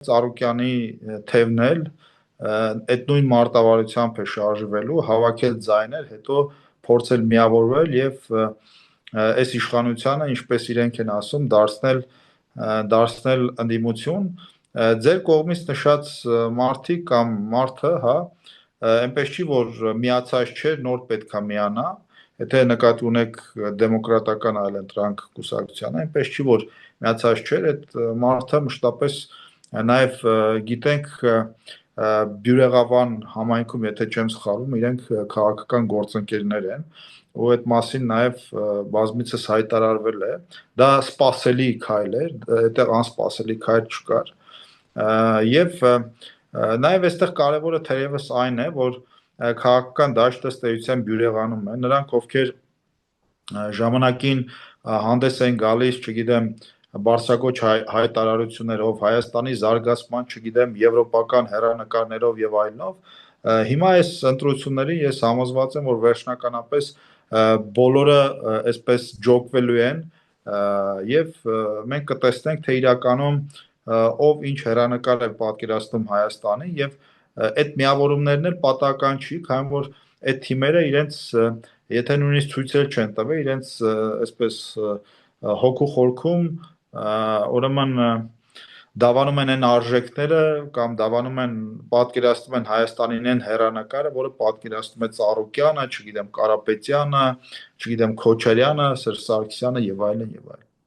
Ծառուկյանի թևն էլ այդ նույն մարտավարությամբ է շարժվելու, հավաքել ձայներ, հետո փորձել միավորվել եւ այս իշխանությանը, ինչպես իրենք են ասում, դարձնել ընդդիմություն։ Ձեր կողմից նշած մարդիկ կամ մարդը, հա, այնպես չի, որ միացած չէ, նոր պետքա միանա, եթե նկատի ունեք դեմոկրատական այլընտրանք կուսակցությանը, այնպես չի, որ միացած չէ, այդ մարդը մշտապես նաև գիտենք Բյուրեղավան համայնքում, եթե չեմ սխալվում, իրենք քաղաքական գործընկերներ են, ու այդ մասին նաև բազմիցս հայտարարվել է, դա սպասելի քայլ էր, այդտեղ անսպասելի քայլ չկար, եւ նաև այստեղ կարևորը թերևս այն է, որ քաղաքական դաշտը ըստ էության Բյուրեղանում է, նրանք ովքեր ժամանակին հանդես են գալիս, չգիտեմ, բարձրագույն հայտարարություններով, Հայաստանի զարգացման, չգիտեմ, եվրոպական հեռանկարներով եւ այլնով, հիմա այս ընտրություններին ես համոզված եմ, որ վերջնականապես բոլորը այսպես ջոկվելու են եւ մենք կտեսնենք, թե իրականում ով ինչ հեռանկար է պատկերացնում Հայաստանի եւ այդ միավորումներն էլ պատահական չի, քանի որ այդ թիմերը իրենց եթե նույնիսկ ցույցեր չեն տվել, իրենց այսպես հոգու խորքում ուրեմն դավանում են այն արժեքները կամ դավանում են պատկերացնում են Հայաստանին այն հեռանկարը, որը պատկերացնում է Ծառուկյանը, չգիտեմ, Կարապետյանը, չգիտեմ, Քոչարյանը, Սերժ Սարգսյանը եւ այլն եւ այլն։